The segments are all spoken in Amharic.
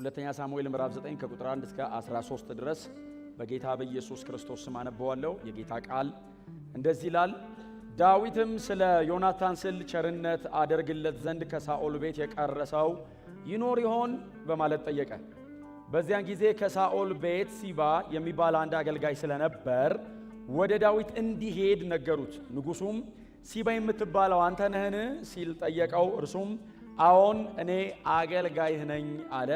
ሁለተኛ ሳሙኤል ምዕራፍ 9 ከቁጥር 1 እስከ 13 ድረስ በጌታ በኢየሱስ ክርስቶስ ስም አነበዋለሁ። የጌታ ቃል እንደዚህ ይላል። ዳዊትም ስለ ዮናታን ስል ቸርነት አደርግለት ዘንድ ከሳኦል ቤት የቀረ ሰው ይኖር ይሆን በማለት ጠየቀ። በዚያን ጊዜ ከሳኦል ቤት ሲባ የሚባል አንድ አገልጋይ ስለነበር ወደ ዳዊት እንዲሄድ ነገሩት። ንጉሡም ሲባ የምትባለው አንተ ነህን ሲል ጠየቀው። እርሱም አዎን እኔ አገልጋይህ ነኝ አለ።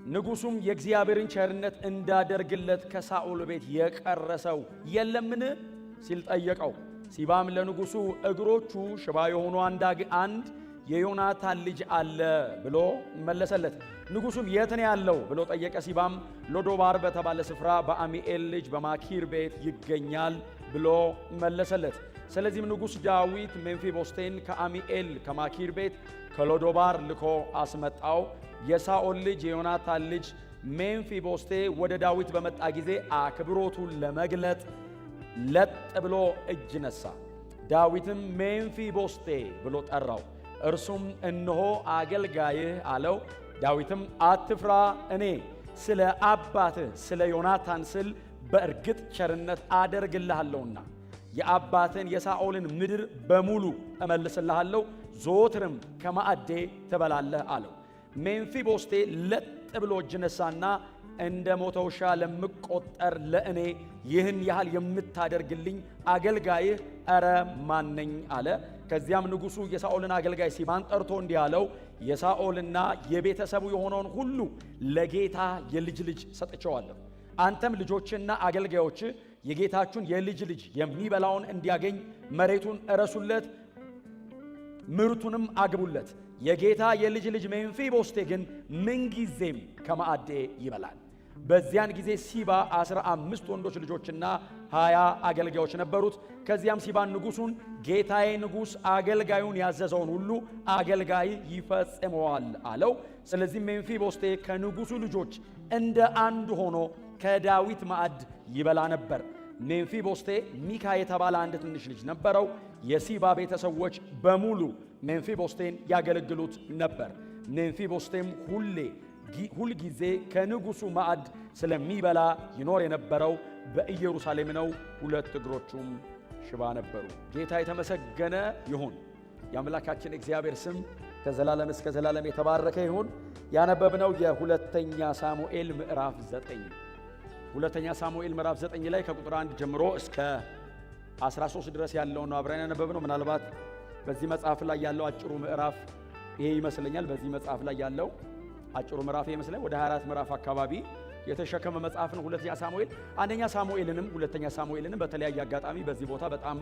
ንጉሡም የእግዚአብሔርን ቸርነት እንዳደርግለት ከሳኦል ቤት የቀረ ሰው የለምን ሲል ጠየቀው። ሲባም ለንጉሡ እግሮቹ ሽባ የሆኑ አንድ የዮናታን ልጅ አለ ብሎ መለሰለት። ንጉሡም የት ነው ያለው ብሎ ጠየቀ። ሲባም ሎዶባር በተባለ ስፍራ በአሚኤል ልጅ በማኪር ቤት ይገኛል ብሎ መለሰለት። ስለዚህም ንጉሥ ዳዊት ሜምፊቦስቴን ከአሚኤል ከማኪር ቤት ከሎዶባር ልኮ አስመጣው። የሳኦል ልጅ የዮናታን ልጅ ሜምፊቦስቴ ወደ ዳዊት በመጣ ጊዜ አክብሮቱን ለመግለጥ ለጥ ብሎ እጅ ነሳ። ዳዊትም ሜምፊቦስቴ ብሎ ጠራው። እርሱም እነሆ አገልጋይህ አለው። ዳዊትም አትፍራ፣ እኔ ስለ አባትህ ስለ ዮናታን ስል በእርግጥ ቸርነት አደርግልሃለሁና የአባትን የሳኦልን ምድር በሙሉ እመልስልሃለሁ፣ ዘወትርም ከማዕዴ ትበላለህ አለው። ሜምፊቦስቴ ለጥ ብሎ እጅ ነሳና እንደ ሞተ ውሻ ለምቆጠር ለእኔ ይህን ያህል የምታደርግልኝ አገልጋይህ ኧረ ማነኝ አለ። ከዚያም ንጉሡ የሳኦልን አገልጋይ ሲባን ጠርቶ እንዲህ አለው፣ የሳኦልና የቤተሰቡ የሆነውን ሁሉ ለጌታ የልጅ ልጅ ሰጥቼዋለሁ። አንተም ልጆችና አገልጋዮች የጌታችሁን የልጅ ልጅ የሚበላውን እንዲያገኝ መሬቱን እረሱለት፣ ምርቱንም አግቡለት። የጌታ የልጅ ልጅ ሜምፊቦስቴ ግን ምንጊዜም ከማዕዴ ይበላል። በዚያን ጊዜ ሲባ 15 ወንዶች ልጆችና 20 አገልጋዮች ነበሩት። ከዚያም ሲባን ንጉሡን ጌታዬ ንጉሥ አገልጋዩን ያዘዘውን ሁሉ አገልጋይ ይፈጽመዋል አለው። ስለዚህም ሜምፊቦስቴ ከንጉሡ ልጆች እንደ አንዱ ሆኖ ከዳዊት ማዕድ ይበላ ነበር። ሜምፊቦስቴ ሚካ የተባለ አንድ ትንሽ ልጅ ነበረው። የሲባ ቤተሰቦች በሙሉ ሜምፊቦስቴን ያገለግሉት ነበር። ሜምፊቦስቴም ሁልጊዜ ከንጉሡ ማዕድ ስለሚበላ ይኖር የነበረው በኢየሩሳሌም ነው። 2 እግሮቹም ሽባ ነበሩ። ጌታ የተመሰገነ ይሁን። የአምላካችን እግዚአብሔር ስም ከዘላለም እስከ ዘላለም የተባረከ ይሁን። ያነበብነው የሁለተኛ ሳሙኤል ምዕራፍ 9 ሁለተኛ ሳሙኤል ምዕራፍ 9 ላይ ከቁጥር 1 ጀምሮ እስከ 13 ድረስ ያለውን አብረን ያነበብነው። ምናልባት በዚህ መጽሐፍ ላይ ያለው አጭሩ ምዕራፍ ይሄ ይመስለኛል። በዚህ መጽሐፍ ላይ ያለው አጭሩ ምዕራፍ ይመስለኛል ወደ 24 ምዕራፍ አካባቢ የተሸከመ መጽሐፍ ነው። ሁለተኛ ሳሙኤል አንደኛ ሳሙኤልንም ሁለተኛ ሳሙኤልንም በተለያየ አጋጣሚ በዚህ ቦታ በጣም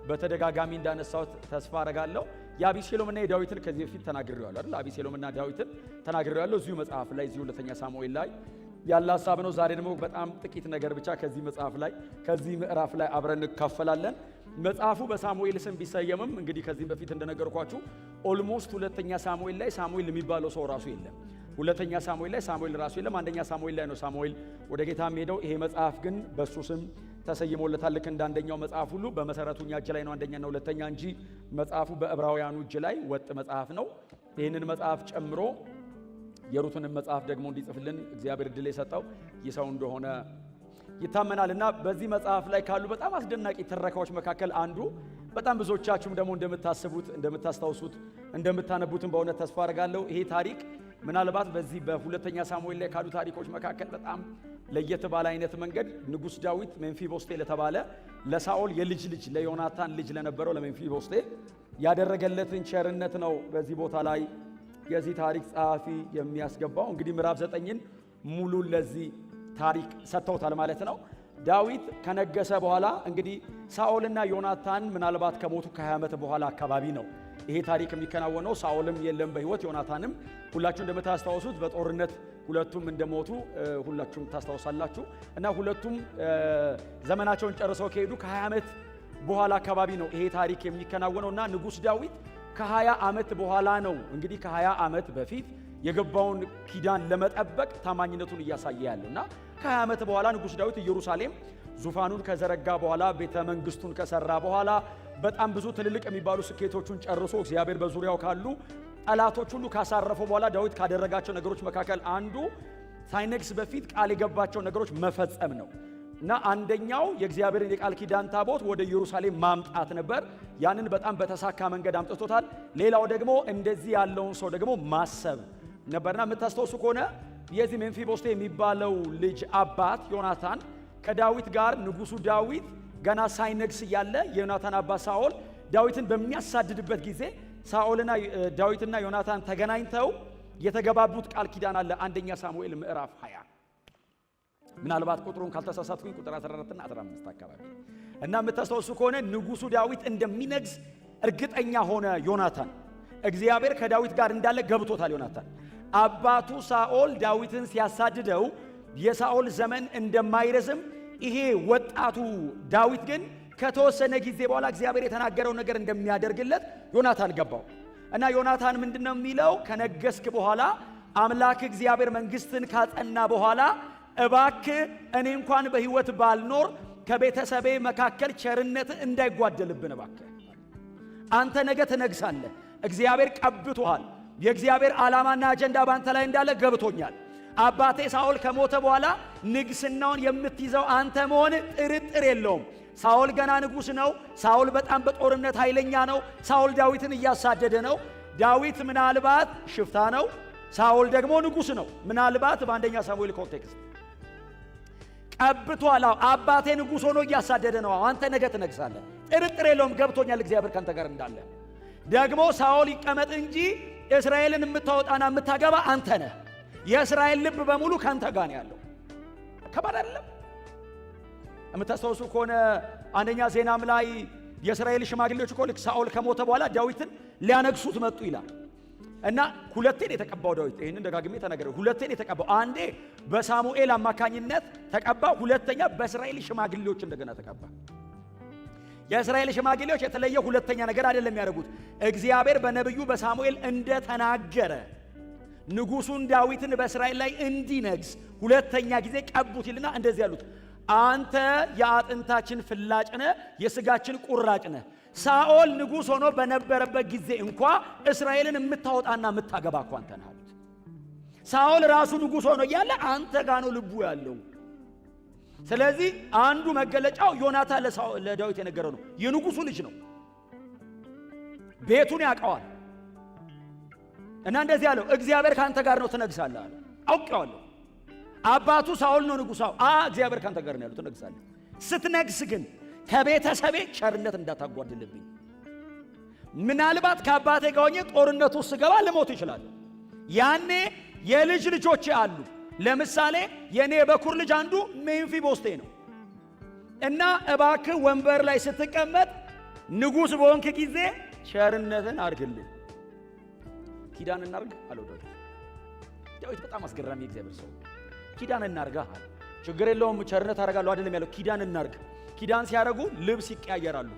በተደጋጋሚ እንዳነሳሁት ተስፋ አረጋለሁ። የአቢሴሎምና የዳዊትን ከዚህ በፊት ተናግሬዋለሁ አይደል? አቢሴሎምና ዳዊትን ተናግሬዋለሁ እዚሁ መጽሐፍ ላይ እዚሁ ሁለተኛ ሳሙኤል ላይ ያለ ሐሳብ ነው። ዛሬ ደግሞ በጣም ጥቂት ነገር ብቻ ከዚህ መጽሐፍ ላይ ከዚህ ምዕራፍ ላይ አብረን እንካፈላለን። መጽሐፉ በሳሙኤል ስም ቢሰየምም እንግዲህ ከዚህ በፊት እንደነገርኳችሁ ኦልሞስት ሁለተኛ ሳሙኤል ላይ ሳሙኤል የሚባለው ሰው ራሱ የለም። ሁለተኛ ሳሙኤል ላይ ሳሙኤል ራሱ የለም። አንደኛ ሳሙኤል ላይ ነው ሳሙኤል ወደ ጌታ ሄደው። ይሄ መጽሐፍ ግን በሱ ስም ተሰይሞለታል። ልክ እንዳንደኛው መጽሐፍ ሁሉ በመሰረቱ እኛ እጅ ላይ ነው አንደኛና ሁለተኛ እንጂ መጽሐፉ በዕብራውያኑ እጅ ላይ ወጥ መጽሐፍ ነው። ይህንን መጽሐፍ ጨምሮ የሩትንም መጽሐፍ ደግሞ እንዲጽፍልን እግዚአብሔር ዕድል የሰጠው ይህ ሰው እንደሆነ ይታመናልና በዚህ መጽሐፍ ላይ ካሉ በጣም አስደናቂ ትረካዎች መካከል አንዱ በጣም ብዙዎቻችሁም ደግሞ እንደምታስቡት እንደምታስታውሱት እንደምታነቡትም በእውነት ተስፋ አደርጋለሁ። ይሄ ታሪክ ምናልባት በዚህ በሁለተኛ ሳሙኤል ላይ ካሉ ታሪኮች መካከል በጣም ለየት ባለ አይነት መንገድ ንጉሥ ዳዊት ሜምፊቦስቴ ለተባለ ለሳኦል የልጅ ልጅ ለዮናታን ልጅ ለነበረው ለሜምፊቦስቴ ያደረገለትን ቸርነት ነው በዚህ ቦታ ላይ የዚህ ታሪክ ጸሐፊ የሚያስገባው። እንግዲህ ምዕራፍ 9ን ሙሉ ለዚህ ታሪክ ሰጥተውታል ማለት ነው። ዳዊት ከነገሰ በኋላ እንግዲህ ሳኦልና ዮናታን ምናልባት ከሞቱ ከ20 ዓመት በኋላ አካባቢ ነው ይሄ ታሪክ የሚከናወነው። ሳኦልም የለም በሕይወት፣ ዮናታንም ሁላችሁ እንደምታስታውሱት በጦርነት ሁለቱም እንደሞቱ ሁላችሁም ታስታውሳላችሁ። እና ሁለቱም ዘመናቸውን ጨርሰው ከሄዱ ከ20 ዓመት በኋላ አካባቢ ነው ይሄ ታሪክ የሚከናወነው። እና ንጉሥ ዳዊት ከ20 ዓመት በኋላ ነው እንግዲህ ከ20 ዓመት በፊት የገባውን ኪዳን ለመጠበቅ ታማኝነቱን እያሳየ ያለውና ከ20 ዓመት በኋላ ንጉሥ ዳዊት ኢየሩሳሌም ዙፋኑን ከዘረጋ በኋላ ቤተ መንግስቱን ከሰራ በኋላ በጣም ብዙ ትልልቅ የሚባሉ ስኬቶቹን ጨርሶ እግዚአብሔር በዙሪያው ካሉ ጠላቶች ሁሉ ካሳረፈው በኋላ ዳዊት ካደረጋቸው ነገሮች መካከል አንዱ ሳይነግስ በፊት ቃል የገባቸው ነገሮች መፈጸም ነው እና አንደኛው የእግዚአብሔርን የቃል ኪዳን ታቦት ወደ ኢየሩሳሌም ማምጣት ነበር። ያንን በጣም በተሳካ መንገድ አምጥቶታል። ሌላው ደግሞ እንደዚህ ያለውን ሰው ደግሞ ማሰብ ነበርና የምታስተውሱ ከሆነ የዚህ ሜምፊቦስቴ የሚባለው ልጅ አባት ዮናታን ከዳዊት ጋር ንጉሱ ዳዊት ገና ሳይነግስ እያለ የዮናታን አባት ሳኦል ዳዊትን በሚያሳድድበት ጊዜ ሳኦልና ዳዊትና ዮናታን ተገናኝተው የተገባቡት ቃል ኪዳን አለ። አንደኛ ሳሙኤል ምዕራፍ 20 ምናልባት ቁጥሩን ካልተሳሳትኩኝ ቁጥር 14 እና 15 አካባቢ እና የምታስተውሱ ከሆነ ንጉሱ ዳዊት እንደሚነግስ እርግጠኛ ሆነ ዮናታን። እግዚአብሔር ከዳዊት ጋር እንዳለ ገብቶታል ዮናታን። አባቱ ሳኦል ዳዊትን ሲያሳድደው የሳኦል ዘመን እንደማይረዝም ይሄ ወጣቱ ዳዊት ግን ከተወሰነ ጊዜ በኋላ እግዚአብሔር የተናገረው ነገር እንደሚያደርግለት ዮናታን ገባው እና ዮናታን ምንድነው የሚለው? ከነገስክ በኋላ አምላክ እግዚአብሔር መንግስትን ካጸና በኋላ እባክህ እኔ እንኳን በሕይወት ባልኖር ከቤተሰቤ መካከል ቸርነት እንዳይጓደልብን እባክህ። አንተ ነገ ትነግሳለህ፣ እግዚአብሔር ቀብቶሃል፣ የእግዚአብሔር ዓላማና አጀንዳ ባንተ ላይ እንዳለ ገብቶኛል። አባቴ ሳኦል ከሞተ በኋላ ንግስናውን የምትይዘው አንተ መሆን ጥርጥር የለውም። ሳኦል ገና ንጉስ ነው። ሳኦል በጣም በጦርነት ኃይለኛ ነው። ሳኦል ዳዊትን እያሳደደ ነው። ዳዊት ምናልባት ሽፍታ ነው፣ ሳኦል ደግሞ ንጉስ ነው። ምናልባት በአንደኛ ሳሙኤል ኮንቴክስት ቀብቷል። አባቴ ንጉስ ሆኖ እያሳደደ ነው። አንተ ነገ ትነግሳለህ፣ ጥርጥር የለውም፣ ገብቶኛል፣ እግዚአብሔር ካንተ ጋር እንዳለ። ደግሞ ሳኦል ይቀመጥ እንጂ እስራኤልን የምታወጣና የምታገባ አንተ ነህ። የእስራኤል ልብ በሙሉ ካንተ ጋር ነው ያለው። ከባድ አይደለም? የምታስተውሱ ከሆነ አንደኛ ዜናም ላይ የእስራኤል ሽማግሌዎች እኮ ልክ ሳኦል ከሞተ በኋላ ዳዊትን ሊያነግሱት መጡ ይላል እና ሁለቴን የተቀባው ዳዊት። ይህንን ደጋግሜ ተናገረው። ሁለቴን የተቀባው፣ አንዴ በሳሙኤል አማካኝነት ተቀባ፣ ሁለተኛ በእስራኤል ሽማግሌዎች እንደገና ተቀባ። የእስራኤል ሽማግሌዎች የተለየ ሁለተኛ ነገር አይደለም ያደረጉት። እግዚአብሔር በነብዩ በሳሙኤል እንደተናገረ ንጉሱን ዳዊትን በእስራኤል ላይ እንዲነግስ ሁለተኛ ጊዜ ቀቡት ይልና እንደዚህ ያሉት፣ አንተ የአጥንታችን ፍላጭ ነህ፣ የስጋችን ቁራጭ ነህ። ሳኦል ንጉስ ሆኖ በነበረበት ጊዜ እንኳ እስራኤልን የምታወጣና የምታገባ እኮ አንተ ነህ አሉት። ሳኦል ራሱ ንጉስ ሆኖ እያለ አንተ ጋር ነው ልቡ ያለው። ስለዚህ አንዱ መገለጫው ዮናታን ለዳዊት የነገረው ነው። የንጉሱ ልጅ ነው፣ ቤቱን ያውቀዋል እና እንደዚህ ያለው እግዚአብሔር ካንተ ጋር ነው ትነግሳለህ አለ። አውቀዋለሁ። አባቱ ሳኦል ነው ንጉሱ። እግዚአብሔር ካንተ ጋር ነው ያለው ትነግሳለህ። ስትነግስ ግን ከቤተሰቤ ቸርነት እንዳታጓድልብኝ። ምናልባት ከአባቴ ጋር ሆኜ ጦርነቱ ስገባ ልሞት ይችላል። ያኔ የልጅ ልጆቼ አሉ። ለምሳሌ የኔ በኩር ልጅ አንዱ ሜምፊቦስቴ ነው እና እባክህ ወንበር ላይ ስትቀመጥ ንጉስ በሆንክ ጊዜ ቸርነትን አድርግልኝ። ኪዳን እናርግ አለው ዳዊት። ዳዊት በጣም አስገራሚ እግዚአብሔር ሰው። ኪዳን እናርጋ አለ። ችግር የለውም ቸርነት አደርጋለሁ አይደለም ያለው፣ ኪዳን እናርግ። ኪዳን ሲያደርጉ ልብስ ይቀያየራሉ።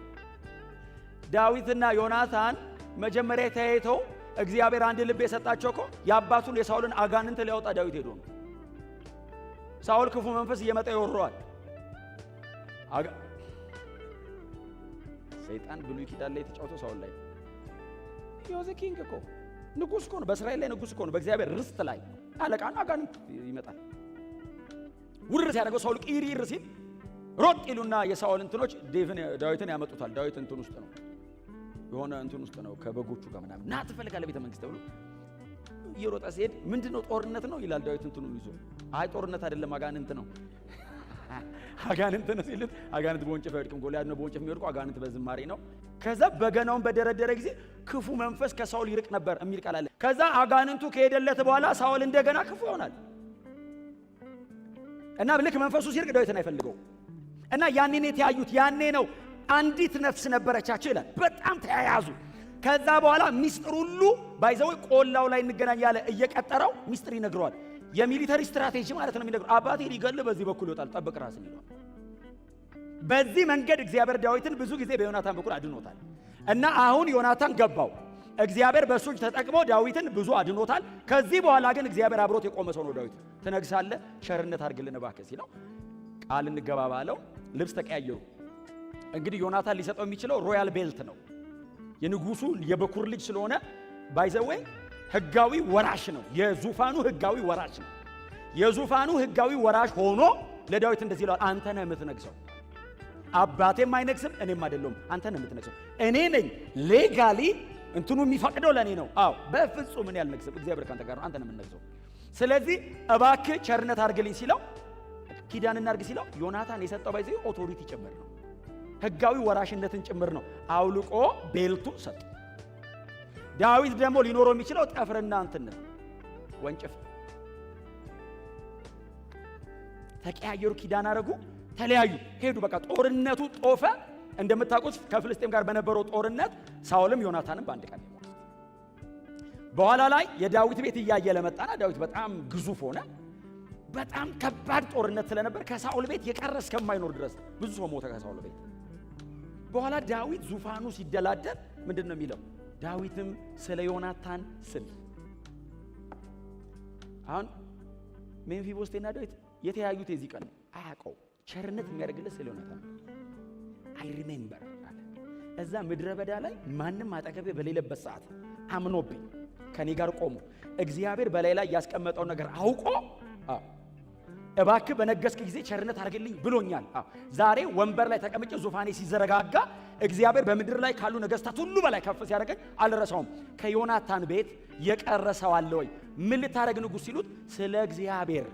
ዳዊትና ዮናታን መጀመሪያ ተያይተው እግዚአብሔር አንድ ልብ የሰጣቸው እኮ የአባቱን የሳኦልን አጋንንት ሊያወጣ ዳዊት ሄዶ ነው። ሳኦል ክፉ መንፈስ እየመጣ ይወረዋል። ሰይጣን ብሉይ ኪዳን ላይ የተጫወተው ሳኦል ላይ ዮዘ ኪንግ እኮ ንጉስ እኮ ነው። በእስራኤል ላይ ንጉስ እኮ ነው። በእግዚአብሔር ርስት ላይ አለቃና አጋንንት ይመጣል። ውርር ሲያደርገው ሳኦል ቂሪር ሲል ሮጥ ይሉና የሳኦል እንትኖች ዳዊትን ያመጡታል። ዳዊት እንትን ውስጥ ነው፣ የሆነ እንትን ውስጥ ነው ከበጎቹ ጋር ምናምን። ና ትፈልጋለህ ቤተ መንግስት ብሎ እየሮጠ ሲሄድ ምንድነው ጦርነት ነው ይላል ዳዊት እንትኑን ይዞ። አይ ጦርነት አይደለም አጋንንት ነው። አጋንንት ነው ሲሉት አጋንንት በወንጭፍ አይወድቅም፣ ጎልያድ ነው በወንጭፍ የሚወድቀው፣ አጋንንት በዝማሬ ነው። ከዛ በገናውን በደረደረ ጊዜ ክፉ መንፈስ ከሳኦል ይርቅ ነበር የሚል ቃል አለ። ከዛ አጋንንቱ ከሄደለት በኋላ ሳኦል እንደገና ክፉ ይሆናል እና ልክ መንፈሱ ሲርቅ ዳዊትን አይፈልገው እና ያኔ ነው የተያዩት። ያኔ ነው አንዲት ነፍስ ነበረቻቸው ይላል። በጣም ተያያዙ። ከዛ በኋላ ሚስጥር ሁሉ ባይዘው ቆላው ላይ እንገናኝ ያለ እየቀጠረው ሚስጥር ይነግረዋል። የሚሊተሪ ስትራቴጂ ማለት ነው የሚነግረው። አባቴ ሊገል በዚህ በኩል ይወጣል፣ ጠብቅ ራስን ይለዋል። በዚህ መንገድ እግዚአብሔር ዳዊትን ብዙ ጊዜ በዮናታን በኩል አድኖታል እና አሁን ዮናታን ገባው። እግዚአብሔር በሱ እጅ ተጠቅሞ ዳዊትን ብዙ አድኖታል። ከዚህ በኋላ ግን እግዚአብሔር አብሮት የቆመ ሰው ነው ዳዊት። ትነግሳለህ፣ ቸርነት አድርግልን እባክህ ሲለው ቃል እንገባ ባለው ልብስ ተቀያየሩ። እንግዲህ ዮናታን ሊሰጠው የሚችለው ሮያል ቤልት ነው። የንጉሱ የበኩር ልጅ ስለሆነ ባይዘዌ ህጋዊ ወራሽ ነው። የዙፋኑ ህጋዊ ወራሽ ነው። የዙፋኑ ህጋዊ ወራሽ ሆኖ ለዳዊት እንደዚህ ይላል፣ አንተ ነህ የምትነግሰው። አባቴም አይነግስም፣ እኔም አይደለሁም፣ አንተ ነህ የምትነግሰው። እኔ ነኝ ሌጋሊ እንትኑ የሚፈቅደው ለኔ ነው። አዎ በፍጹም እኔ አልነግስም፣ እግዚአብሔር ካንተ ጋር ነው፣ አንተ ነህ የምትነግሰው። ስለዚህ እባክህ ቸርነት አድርግልኝ ሲለው፣ ኪዳን እናድርግ ሲለው ዮናታን የሰጠው ባይዘይ ኦቶሪቲ ጭምር ነው፣ ህጋዊ ወራሽነትን ጭምር ነው። አውልቆ ቤልቱ ሰጠ። ዳዊት ደግሞ ሊኖረው የሚችለው ጠፍርና እንትን ነው፣ ወንጭፍ። ተቀያየሩ፣ ኪዳን አረጉ፣ ተለያዩ፣ ሄዱ። በቃ ጦርነቱ ጦፈ። እንደምታውቁት ከፍልስጤም ጋር በነበረው ጦርነት ሳኦልም ዮናታንም በአንድ ቀን ሞቱ። በኋላ ላይ የዳዊት ቤት እያየለ መጣና ዳዊት በጣም ግዙፍ ሆነ። በጣም ከባድ ጦርነት ስለነበር ከሳኦል ቤት የቀረ እስከማይኖር ድረስ ብዙ ሰው ሞተ ከሳኦል ቤት። በኋላ ዳዊት ዙፋኑ ሲደላደል ምንድን ነው የሚለው? ዳዊትም ስለ ዮናታን ስል። አሁን ሜምፊቦስቴና ዳዊት የተያዩት የዚህ ቀን አያውቀው። ቸርነት የሚያደርግለት ስለ ዮናታን አይ ሪሜምበር አለ። እዛ ምድረ በዳ ላይ ማንም አጠገቤ በሌለበት ሰዓት አምኖብኝ ከኔ ጋር ቆሞ እግዚአብሔር በላይ ላይ ያስቀመጠው ነገር አውቆ እባክህ በነገስክ ጊዜ ቸርነት አድርግልኝ ብሎኛል። ዛሬ ወንበር ላይ ተቀምጬ ዙፋኔ ሲዘረጋጋ እግዚአብሔር በምድር ላይ ካሉ ነገስታት ሁሉ በላይ ከፍ ሲያደርገኝ አልረሳውም። ከዮናታን ቤት የቀረሰው አለ ወይ? ምን ልታደርግ ንጉሥ ሲሉት ስለ እግዚአብሔር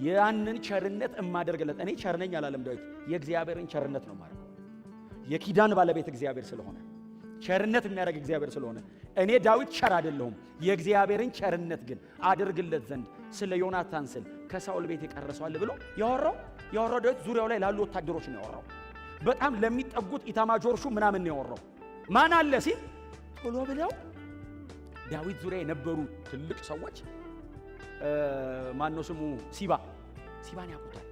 ያንን ቸርነት እማደርግለት። እኔ ቸር ነኝ አላለም ዳዊት፣ የእግዚአብሔርን ቸርነት ነው ማለት። የኪዳን ባለቤት እግዚአብሔር ስለሆነ ቸርነት የሚያደርግ እግዚአብሔር ስለሆነ እኔ ዳዊት ቸር አይደለሁም፣ የእግዚአብሔርን ቸርነት ግን አድርግለት ዘንድ ስለ ዮናታን ስል ከሳኦል ቤት የቀረሰዋል ብሎ ያወራው ዳዊት ዙሪያው ላይ ላሉ ወታደሮች ነው ያወራው። በጣም ለሚጠጉት ኢታማጆርሹ ምናምን ነው ያወራው። ማን አለ ሲል ቶሎ ብለው ዳዊት ዙሪያ የነበሩ ትልቅ ሰዎች ማነው ስሙ ሲባን ያውቁታል።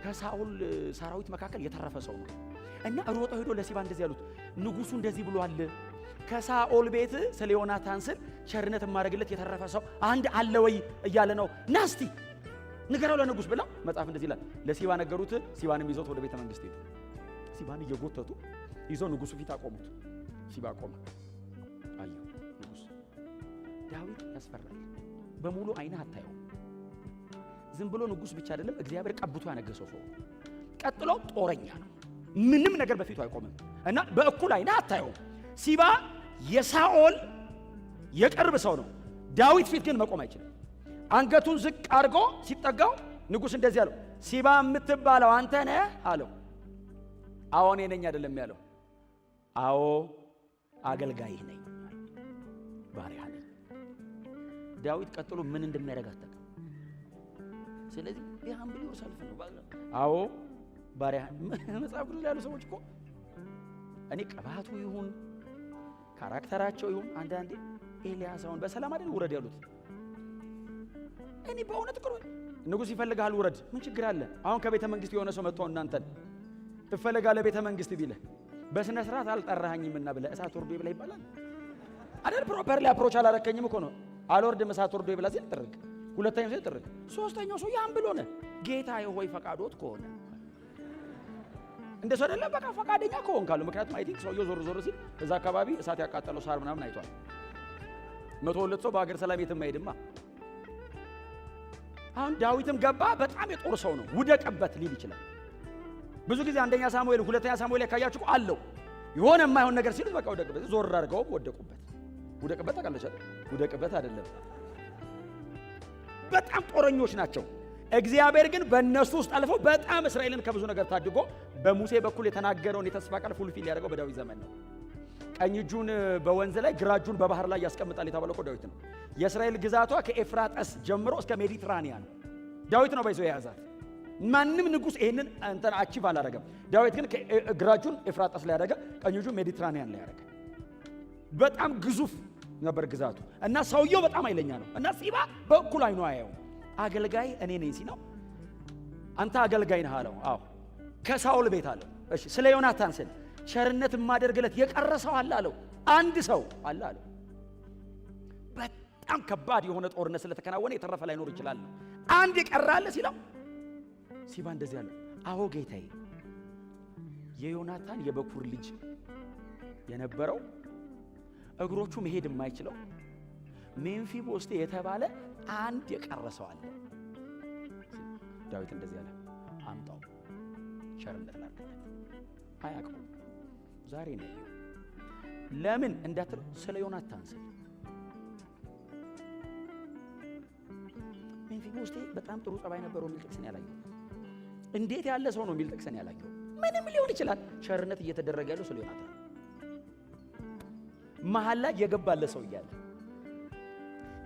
ከሳኦል ሰራዊት መካከል የተረፈ ሰው ነው እና ሮጦ ሄዶ ለሲባ እንደዚህ ያሉት፣ ንጉሱ እንደዚህ ብሏል፣ ከሳኦል ቤት ስለ ዮናታን ስል ቸርነት የማደርግለት የተረፈ ሰው አንድ አለ ወይ እያለ ነው፣ ናስቲ ንገረው ለንጉስ ብለው መጽሐፍ እንደዚህ ይላል። ለሲባ ነገሩት። ሲባንም ይዘውት ወደ ቤተ መንግስት ሄዱ። ሲባን እየጎተቱ ይዘው ንጉሱ ፊት አቆሙት። ሲባ ቆመ፣ አየው ንጉስ። ዳዊት ያስፈራል። በሙሉ አይነህ አታየው። ዝም ብሎ ንጉስ ብቻ አይደለም፣ እግዚአብሔር ቀብቶ ያነገሰው ሰው። ቀጥሎ ጦረኛ ነው። ምንም ነገር በፊቱ አይቆምም እና በእኩል አይነህ አታየው። ሲባ የሳኦል የቅርብ ሰው ነው። ዳዊት ፊት ግን መቆም አይችልም። አንገቱን ዝቅ አድርጎ ሲጠጋው ንጉስ እንደዚህ አለው፣ ሲባ የምትባለው አንተ ነህ አለው። አዎ እኔ ነኝ አይደለም ያለው፣ አዎ አገልጋይህ ነኝ፣ ባሪያ ነኝ። ዳዊት ቀጥሎ ምን እንደሚያደርግ አታውቅም። ስለዚህ ቢሃም ብሎ ሰልፍ ነው። አዎ ባሪያ። መጽሐፍ ቅዱስ ያሉ ሰዎች እኮ እኔ ቅባቱ ይሁን ካራክተራቸው ይሁን አንዳንዴ ኤልያስ አሁን በሰላም አይደል ውረድ ያሉት። እኔ በእውነት እኮ ንጉሥ ይፈልጋል ውረድ፣ ምን ችግር አለ? አሁን ከቤተ መንግስት የሆነ ሰው መጥቶ እናንተን ትፈልጋለህ ቤተ መንግስት ቢልህ በስነ ስርዓት አልጠራኸኝምና ብለህ እሳት ወርዶ ይብላ ይባላል አይደል? ፕሮፐርሊ አፕሮች አላረከኝም እኮ ነው። አልወርድም እሳት ወርዶ ይብላ ሲል ጥርቅ፣ ሁለተኛው ሲል ጥርቅ፣ ሶስተኛው ሰው ያን ብሎ ነው ጌታ ሆይ ፈቃዶት ከሆነ እንደሱ አይደለ? በቃ ፈቃደኛ ከሆን ካሉ። ምክንያቱም አይ ቲንክ ሰውየው ዞር ሲል እዛ አካባቢ እሳት ያቃጠለው ሳር ምናምን አይቷል። 102 ሰው በአገር ሰላም የትም አይሄድማ። አሁን ዳዊትም ገባ። በጣም የጦር ሰው ነው። ውደቅበት ሊል ይችላል። ብዙ ጊዜ አንደኛ ሳሙኤል ሁለተኛ ሳሙኤል ያካያችሁ አለው የሆነ የማይሆን ነገር ሲሉት በቃ ውደቅበት፣ ዞር አድርገው ወደቁበት። ውደቅበት ተቀለጨ። ውደቅበት አይደለም። በጣም ጦረኞች ናቸው። እግዚአብሔር ግን በእነሱ ውስጥ አልፎ በጣም እስራኤልን ከብዙ ነገር ታድጎ በሙሴ በኩል የተናገረውን የተስፋ ቃል ፉልፊል ያደረገው በዳዊት ዘመን ነው። ቀኝ እጁን በወንዝ ላይ ግራ እጁን በባህር ላይ ያስቀምጣል የተባለው እኮ ዳዊት ነው። የእስራኤል ግዛቷ ከኤፍራጥስ ጀምሮ እስከ ሜዲትራኒያን ዳዊት ነው ባይዞ የያዛት። ማንም ንጉስ ይሄንን እንትን አቺቭ አላደረገም። ዳዊት ግን ግራ እጁን ኤፍራጥስ ላይ ያደረገ፣ ቀኝ እጁን ሜዲትራኒያን ላይ ያደረገ። በጣም ግዙፍ ነበር ግዛቱ እና ሰውየው በጣም ኃይለኛ ነው እና ሲባ በእኩል አይኑ አያየው። አገልጋይ እኔ ነኝ ሲለው አንተ አገልጋይ ነህ አለው። አዎ ከሳኦል ቤት አለው። እሺ ስለ ዮናታን ስል ቸርነት የማደርግለት የቀረሰው አለ አለው። አንድ ሰው አለ አለው። በጣም ከባድ የሆነ ጦርነት ስለተከናወነ የተረፈ ላይኖር ይችላል። አንድ የቀረ አለ ሲለው ሲባ እንደዚህ አለው፣ አዎ ጌታዬ፣ የዮናታን የበኩር ልጅ የነበረው እግሮቹ መሄድ የማይችለው ሜምፊቦስቴ የተባለ አንድ የቀረሰው አለ። ዳዊት እንደዚህ አለ፣ አምጣው ቸርነት ላድርግለት። አያውቀውም፣ ዛሬ ነው። ለምን እንዳትለው ስለ ዮናታን ስለ ሜምፊቦስቴ በጣም ጥሩ ጸባይ ነበረው የሚል ጥቅስ ነው ያላየው። እንዴት ያለ ሰው ነው የሚል ጥቅስ ነው ያላየው። ምንም ሊሆን ይችላል። ቸርነት እየተደረገ ያለው ስለ ዮናታን መሐል ላይ የገባለ ሰው እያለ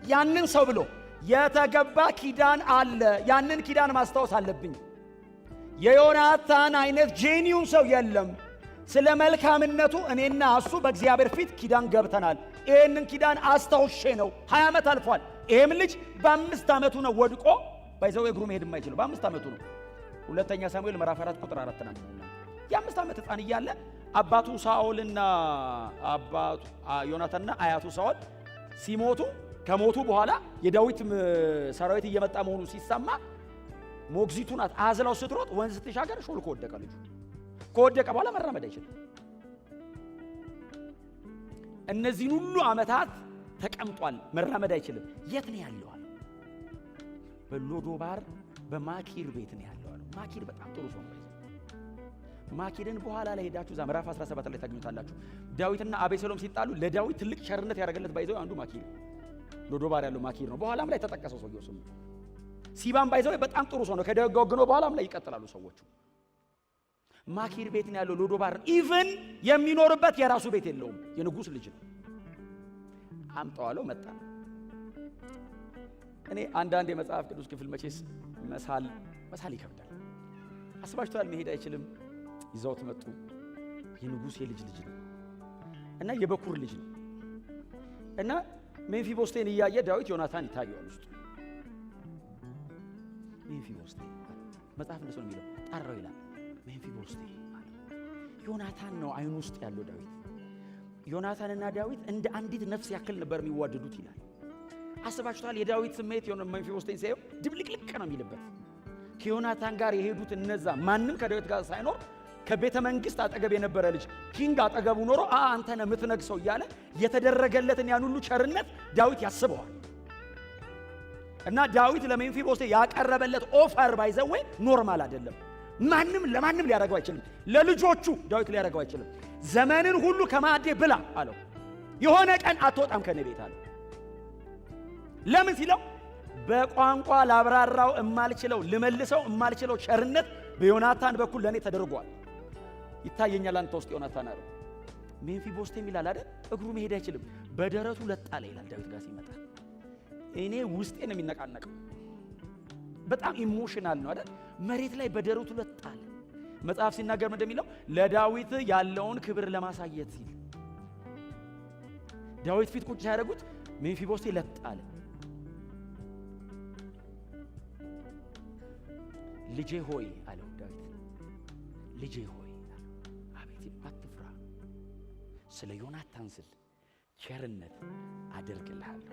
ያንን ሰው ብሎ የተገባ ኪዳን አለ። ያንን ኪዳን ማስታወስ አለብኝ። የዮናታን አይነት ጄኒውን ሰው የለም። ስለ መልካምነቱ እኔና እሱ በእግዚአብሔር ፊት ኪዳን ገብተናል። ይህንን ኪዳን አስታውሼ ነው። 20 ዓመት አልፏል። ይህም ልጅ በ5 ዓመቱ ነው ወድቆ ባይዘው እግሩ መሄድ የማይችለው በ5 ዓመቱ ነው። ሁለተኛ ሳሙኤል ምዕራፍ 4 ቁጥር 4 ነው። የ5 ዓመት ሕፃን እያለ አባቱ ሳኦልና አባቱ ዮናታንና አያቱ ሳኦል ሲሞቱ ከሞቱ በኋላ የዳዊት ሰራዊት እየመጣ መሆኑ ሲሰማ ሞግዚቱ ናት አዝላው ስትሮጥ ወንዝ ስትሻገር ሾልኮ ወደቀ። ልጁ ከወደቀ በኋላ መራመድ አይችልም። እነዚህን ሁሉ ዓመታት ተቀምጧል፣ መራመድ አይችልም። የት ነው ያለው? በሎዶባር በማኪር ቤት ነው ያለው። ማኪር በጣም ጥሩ ሰው ነው። ማኪርን በኋላ ላይ ሄዳችሁ ምዕራፍ 17 ላይ ታገኙታላችሁ። ዳዊትና አቤሴሎም ሲጣሉ ለዳዊት ትልቅ ቸርነት ያደረገለት ባይዘው አንዱ ማኪር ሎዶባር ያለው ማኪር ነው። በኋላም ላይ ተጠቀሰው ሰውየው ስሙ። ሲባም ባይዘው በጣም ጥሩ ሰው ነው። ከደጋግኖ በኋላም ላይ ይቀጥላሉ ሰዎቹ። ማኪር ቤት ነው ያለው ሎዶባር። ኢቭን የሚኖርበት የራሱ ቤት የለውም። የንጉስ ልጅ ነው። አምጣዋለው መጣ። እኔ አንዳንድ የመጽሐፍ ቅዱስ ክፍል መቼስ መሳል ይከብዳል። አስባችኋል? መሄድ አይችልም። ይዘውት መጡ። የንጉስ የልጅ ልጅ ነው እና የበኩር ልጅ ነው እና ሜምፊቦስቴን እያየ ዳዊት ዮናታን ይታየዋል ውስጥ። ሜምፊቦስቴ መጽሐፍ እንደሱ ነው የሚለው። ጠራው ይላል ሜምፊቦስቴ አለ። ዮናታን ነው አይኑ ውስጥ ያለው ዳዊት። ዮናታንና ዳዊት እንደ አንዲት ነፍስ ያክል ነበር የሚዋደዱት ይላል። አስባችኋል? የዳዊት ስሜት የሆነ ሜምፊቦስቴን ሲያየው ድብልቅልቅ ነው የሚልበት። ከዮናታን ጋር የሄዱት እነዛ ማንም ከዳዊት ጋር ሳይኖር ከቤተ መንግስት አጠገብ የነበረ ልጅ ኪንግ አጠገቡ ኖሮ አንተ ነህ የምትነግሰው እያለ የተደረገለትን ያን ሁሉ ቸርነት ዳዊት ያስበዋል። እና ዳዊት ለሜምፊቦስቴ ያቀረበለት ኦፈር ባይዘው ኖርማል አይደለም። ማንም ለማንም ሊያደርገው አይችልም። ለልጆቹ ዳዊት ሊያደርገው አይችልም። ዘመንን ሁሉ ከማዕዴ ብላ አለው። የሆነ ቀን አትወጣም ከኔ ቤት አለው። ለምን ሲለው በቋንቋ ላብራራው እማልችለው ልመልሰው እማልችለው ቸርነት በዮናታን በኩል ለኔ ተደርጓል። ይታየኛል አንተ ውስጥ ዮናታን አለው። ሜምፊቦስቴም ይላል አይደል እግሩ መሄድ አይችልም። በደረቱ ለጣለ ይላል ዳዊት ጋር ሲመጣ። እኔ ውስጤ ነው የሚነቃነቀው። በጣም ኢሞሽናል ነው አይደል? መሬት ላይ በደረቱ ለጣለ። መጽሐፍ ሲናገር ምን እንደሚለው ለዳዊት ያለውን ክብር ለማሳየት ሲል ዳዊት ፊት ቁጭ ያደረጉት ሜምፊቦስቴ ለጣለ። ልጄ ሆይ አለው ዳዊት። ልጄ ሆይ አቤት አትፍራ፣ ስለ ዮናታን ስል ቸርነት አደርግልሃለሁ።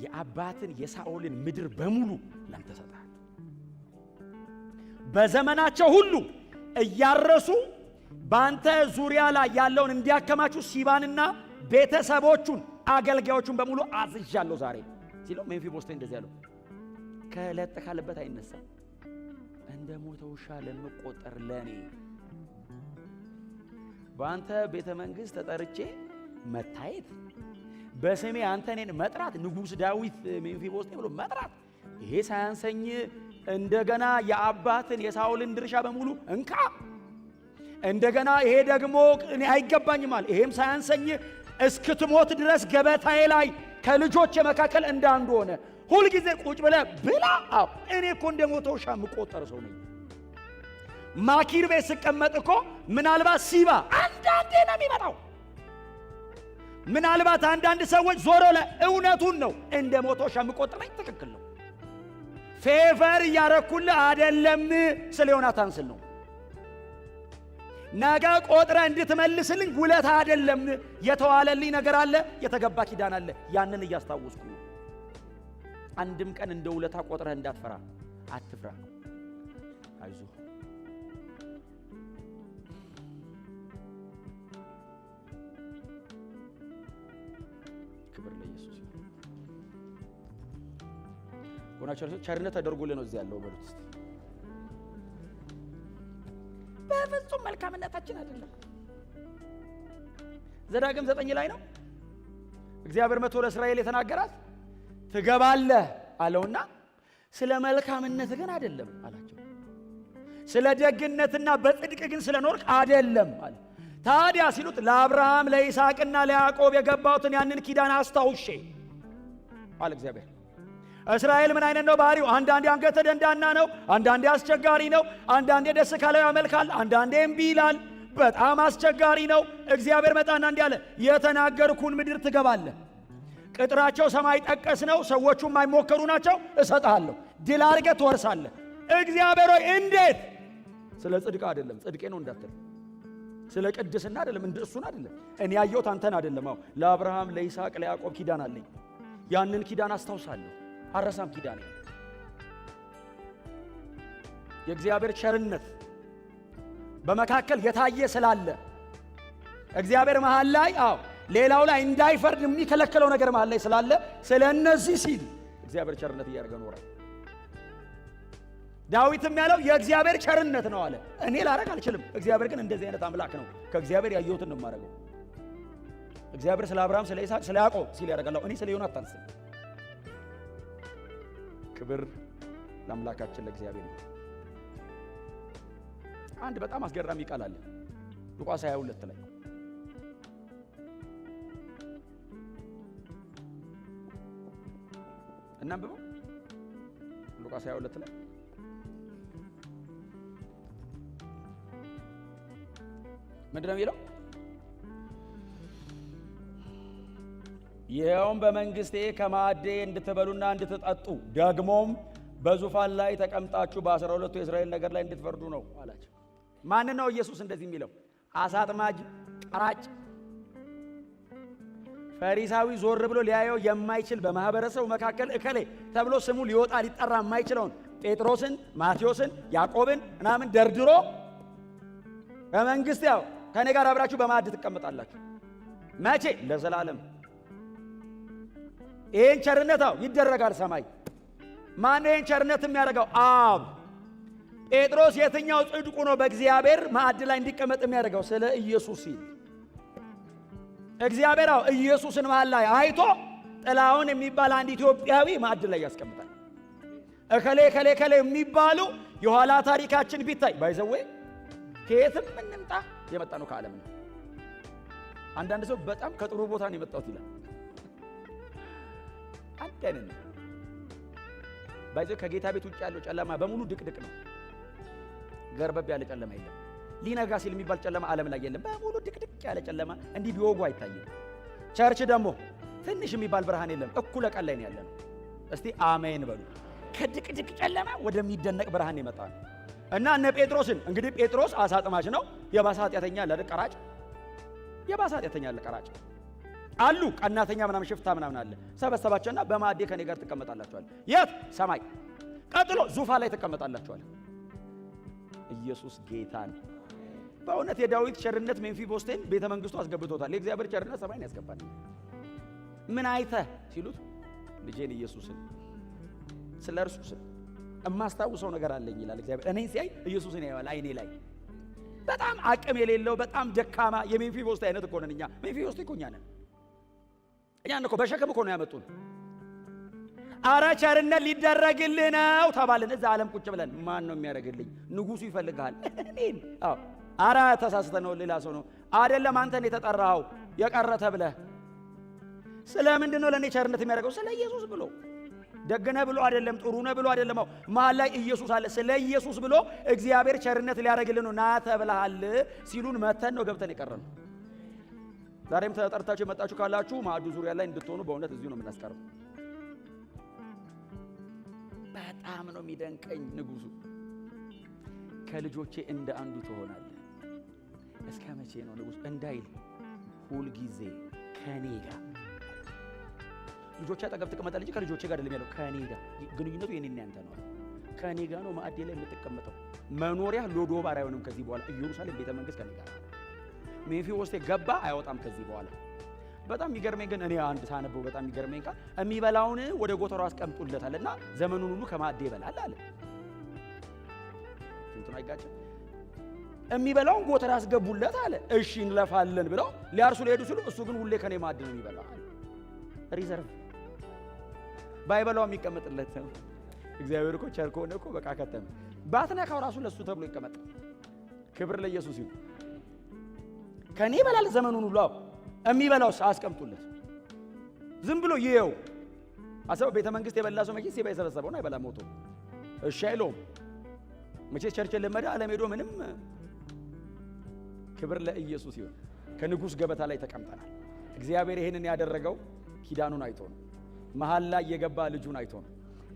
የአባትን የሳኦልን ምድር በሙሉ ላንተ ሰጣለሁ። በዘመናቸው ሁሉ እያረሱ በአንተ ዙሪያ ላይ ያለውን እንዲያከማቹ ሲባንና ቤተሰቦቹን አገልጋዮቹን በሙሉ አዝዣለሁ ዛሬ ሲለው ሜምፊቦስቴ እንደዚህ ያለው ከለጥ ካለበት አይነሳም። እንደ ሞተ ውሻ ለምቆጠር ለኔ በአንተ ቤተ መንግስት ተጠርቼ መታየት፣ በስሜ አንተ እኔን መጥራት፣ ንጉሥ ዳዊት ሜምፊቦስቴ ብሎ መጥራት፣ ይሄ ሳያንሰኝ እንደገና የአባትን የሳኦልን ድርሻ በሙሉ እንካ፣ እንደገና ይሄ ደግሞ እኔ አይገባኝም አለ። ይሄም ሳያንሰኝ እስክትሞት ድረስ ገበታዬ ላይ ከልጆች መካከል እንዳንዱ ሆነ ሁል ጊዜ ቁጭ ብለህ ብላ። እኔ እኮ እንደ ሞተ ውሻ የምቆጠር ሰው ነኝ። ማኪር ቤት ስቀመጥ እኮ ምናልባት ሲባ አንዳንዴ ነው የሚመጣው። ምናልባት አንዳንድ ሰዎች ዞሮ ለእውነቱን ነው እንደ ሞተ ውሻ የምቆጠረኝ ትክክል ነው። ፌቨር እያረኩልህ አይደለም፣ ስለ ዮናታን ስል ነው። ነገ ቆጥረ እንድትመልስልኝ ውለታ አይደለም። የተዋለልኝ ነገር አለ፣ የተገባ ኪዳን አለ። ያንን እያስታወስኩ ነው። አንድም ቀን እንደ ውለታ ቆጥረህ እንዳትፈራ፣ አትፍራ፣ አይዞህ። ክብር ለኢየሱስ። ሆናችሁ ቸርነት ተደርጎልህ ነው እዚህ ያለው በሉት። በፍጹም መልካምነታችን አይደለም። ዘዳግም 9 ላይ ነው እግዚአብሔር መጥቶ ለእስራኤል የተናገራት ትገባለህ አለውና ስለ መልካምነት ግን አይደለም አላቸው። ስለ ደግነትና በጽድቅ ግን ስለኖርክ አይደለም አለ። ታዲያ ሲሉት ለአብርሃም ለይስሐቅና ለያዕቆብ የገባሁትን ያንን ኪዳን አስታውሼ አለ እግዚአብሔር። እስራኤል ምን አይነት ነው ባህሪው? አንዳንዴ አንገተ ደንዳና ነው፣ አንዳንዴ አስቸጋሪ ነው፣ አንዳንዴ ደስ ካለው ያመልካል፣ አንዳንዴ እምቢ ይላል። በጣም አስቸጋሪ ነው። እግዚአብሔር መጣና እንዲህ አለ፣ የተናገርኩን ምድር ትገባለህ። ቅጥራቸው ሰማይ ጠቀስ ነው፣ ሰዎቹ የማይሞከሩ ናቸው። እሰጥሃለሁ፣ ድል አድርገህ ትወርሳለህ። እግዚአብሔር ሆይ እንዴት? ስለ ጽድቅ አይደለም፣ ጽድቄ ነው እንዳትል። ስለ ቅድስና አይደለም፣ እንደሱን አይደለም። እኔ ያየሁት አንተን አይደለም። አዎ ለአብርሃም ለይስሐቅ ለያዕቆብ ኪዳን አለኝ። ያንን ኪዳን አስታውሳለሁ፣ አረሳም ኪዳን። የእግዚአብሔር ቸርነት በመካከል የታየ ስላለ እግዚአብሔር መሃል ላይ ሌላው ላይ እንዳይፈርድ የሚከለከለው ነገር መሃል ላይ ስላለ ስለ እነዚህ ሲል እግዚአብሔር ቸርነት እያደረገ ኖሯል። ዳዊትም ያለው የእግዚአብሔር ቸርነት ነው አለ። እኔ ላረግ አልችልም፣ እግዚአብሔር ግን እንደዚህ አይነት አምላክ ነው። ከእግዚአብሔር ያየሁትን ነው የማደርገው። እግዚአብሔር ስለ አብርሃም ስለ ይስሐቅ ስለ ያዕቆብ ሲል ያደርጋለሁ፣ እኔ ስለ ዮናታን ስል። ክብር ለአምላካችን ለእግዚአብሔር ነው። አንድ በጣም አስገራሚ ቃል አለ ሉቃስ 22 ላይ እናንብበው። ሉቃስ 22 ላይ ምንድን ነው የሚለው? ይኸውም በመንግሥቴ ከማዕዴ እንድትበሉና እንድትጠጡ ደግሞም በዙፋን ላይ ተቀምጣችሁ በ12ቱ የእስራኤል ነገር ላይ እንድትፈርዱ ነው አላቸው። ማንን ነው ኢየሱስ እንደዚህ የሚለው? አሳ አጥማጅ፣ ቀራጭ፣ ፈሪሳዊ፣ ዞር ብሎ ሊያየው የማይችል በማህበረሰቡ መካከል እከሌ ተብሎ ስሙ ሊወጣ ሊጠራ የማይችለውን ጴጥሮስን፣ ማቴዎስን፣ ያዕቆብን ምናምን ደርድሮ በመንግሥት ያው ከኔ ጋር አብራችሁ በማዕድ ትቀመጣላችሁ። መቼ? ለዘላለም። ይሄን ቸርነት ይደረጋል ሰማይ። ማን ይሄን ቸርነት የሚያደርገው? አብ። ጴጥሮስ የትኛው ጽድቁ ነው በእግዚአብሔር ማዕድ ላይ እንዲቀመጥ የሚያደርገው? ስለ ኢየሱስ ሲል እግዚአብሔር ኢየሱስን መሃል ላይ አይቶ ጥላውን የሚባል አንድ ኢትዮጵያዊ ማዕድ ላይ ያስቀምጣል። እከሌ እከሌ እከሌ የሚባሉ የኋላ ታሪካችን ቢታይ ባይዘዌ ከየትም እንምጣ የመጣ ነው ከዓለም ነው። አንዳንድ ሰው በጣም ከጥሩ ቦታ ነው የመጣሁት ይላል። አንድ አይነት ነው ባይዘው። ከጌታ ቤት ውጭ ያለው ጨለማ በሙሉ ድቅድቅ ነው። ገርበብ ያለ ጨለማ የለም። ሊነጋ ሲል የሚባል ጨለማ ዓለም ላይ የለም። በሙሉ ድቅድቅ ያለ ጨለማ እንዲህ ቢወጉ አይታይም። ቸርች ደግሞ ትንሽ የሚባል ብርሃን የለም። እኩለ ቀን ላይ ነው ያለነው። እስቲ አሜን በሉ። ከድቅድቅ ጨለማ ወደሚደነቅ ብርሃን የመጣ ነው። እና እነ ጴጥሮስን እንግዲህ ጴጥሮስ አሳ አጥማጅ ነው። የባሰ ኃጢአተኛ አለ ቀራጭ፣ የባሰ ኃጢአተኛ አለ ቀራጭ አሉ። ቀናተኛ ምናምን ሽፍታ ምናምን አለ። ሰበሰባቸውና በማዕዴ ከኔ ጋር ትቀመጣላችኋል። የት? ሰማይ። ቀጥሎ ዙፋን ላይ ትቀመጣላችኋል። ኢየሱስ ጌታ ነው። በእውነት የዳዊት ቸርነት ሜምፊቦስቴን ቤተ መንግስቱ አስገብቶታል። የእግዚአብሔር ቸርነት ሰማይን ያስገባል። ምን አይተህ ሲሉት ልጄን ኢየሱስን ስለ እርሱ ስል እማስታውሰው ነገር አለኝ ይላል እግዚአብሔር። እኔን ሲያይ ኢየሱስን ያያል አይኔ ላይ። በጣም አቅም የሌለው በጣም ደካማ የሜምፊቦስቴ አይነት እኮ ነን እኛ። ሜምፊቦስቴ እኮ እኛ ነን። እኛን እኮ በሸክም እኮ ነው ያመጡን። አረ ቸርነት ሊደረግልህ ነው ተባልን። እዛ ዓለም ቁጭ ብለን ማን ነው የሚያደርግልኝ? ንጉሱ ይፈልጋል። እኔን አረ ተሳስተ ነው ሌላ ሰው ነው አይደለም። አንተን የተጠራኸው የቀረተ ብለህ ስለምንድን ነው ለእኔ ቸርነት የሚያደርገው? ስለ ኢየሱስ ብሎ ደግነ ብሎ አይደለም፣ ጥሩነ ብሎ አይደለም። መሀል ላይ ኢየሱስ አለ። ስለ ኢየሱስ ብሎ እግዚአብሔር ቸርነት ሊያደርግልን ነው። ና ተብለሃል ሲሉን መተን ነው ገብተን የቀረን። ዛሬም ተጠርታችሁ የመጣችሁ ካላችሁ ማዕዱ ዙሪያ ላይ እንድትሆኑ በእውነት እዚሁ ነው የምናስቀረው። በጣም ነው የሚደንቀኝ ንጉሱ። ከልጆቼ እንደ አንዱ ትሆናለህ። እስከ መቼ ነው ንጉስ እንዳይል ሁል ጊዜ ከኔ ጋር ልጆቼ አጠገብ ትቀመጣለህ እንጂ ከልጆቼ ጋር አይደለም ያለው። ከኔ ጋር ግንኙነቱ የኔና ያንተ ነው። ከኔ ጋር ነው ማዕዴ ላይ የምትቀመጠው። መኖሪያ ሎዶባር አይሆንም ከዚህ በኋላ። ኢየሩሳሌም ቤተ መንግስት ከኔ ጋር። ሜምፊቦስቴ ገባ አይወጣም ከዚህ በኋላ። በጣም የሚገርመኝ ግን እኔ አንድ ሳነበው በጣም የሚገርመኝ ቃል የሚበላውን ወደ ጎተራው አስቀምጡለታልና ዘመኑን ሁሉ ከማዕድ ይበላል አለ። እንትን አይጋጭም። የሚበላውን ጎተራ አስገቡለት አለ። እሺ እንለፋለን ብለው ሊያርሱ ሊሄዱ ሲሉ እሱ ግን ሁሌ ከኔ ማዕድ ነው የሚበላው አለ። ሪዘርቭ ባይበላው የሚቀመጥለት ነው። እግዚአብሔር እኮ ቸር ከሆነ እኮ በቃ ከተመ ባትነካው ራሱ ለሱ ተብሎ ይቀመጥ። ክብር ለኢየሱስ ይሁን። ከኔ ይበላል ዘመኑን ሁሉ የሚበላው አስቀምጡለት። ዝም ብሎ ይየው አሰበው። ቤተ መንግስት የበላ ሰው መቼስ ሲባይ ሰበሰበውና አይበላ ሞቶ እሺ አይለውም። መቼስ ቸርች ለመዳ ዓለም ሄዶ ምንም። ክብር ለኢየሱስ ይሁን። ከንጉስ ገበታ ላይ ተቀምጠናል። እግዚአብሔር ይሄንን ያደረገው ኪዳኑን አይቶ ነው። መሐል ላይ የገባ ልጁን አይቶ ነው።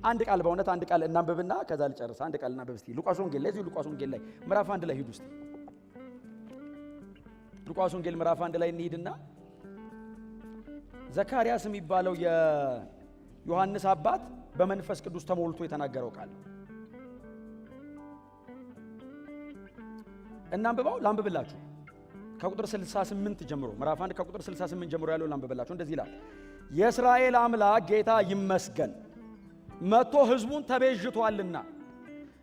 አንድ ቃል በእውነት አንድ ቃል እናንብብና ከዛ ልጨርስ። አንድ ቃል እናንብብ እስቲ ሉቃስ ወንጌል ላይ ሉቃስ ወንጌል ላይ ምዕራፍ 1 ላይ ሂዱ እስቲ። ሉቃስ ወንጌል ምዕራፍ 1 ላይ እንሂድና ዘካርያስ የሚባለው የዮሐንስ አባት በመንፈስ ቅዱስ ተሞልቶ የተናገረው ቃል እናንብበው። ላንብብላችሁ ከቁጥር 68 ጀምሮ ምዕራፍ 1 ከቁጥር 68 ጀምሮ ያለው ላንብብላችሁ። እንደዚህ ይላል። የእስራኤል አምላክ ጌታ ይመስገን መጥቶ ሕዝቡን ተቤዥቷልና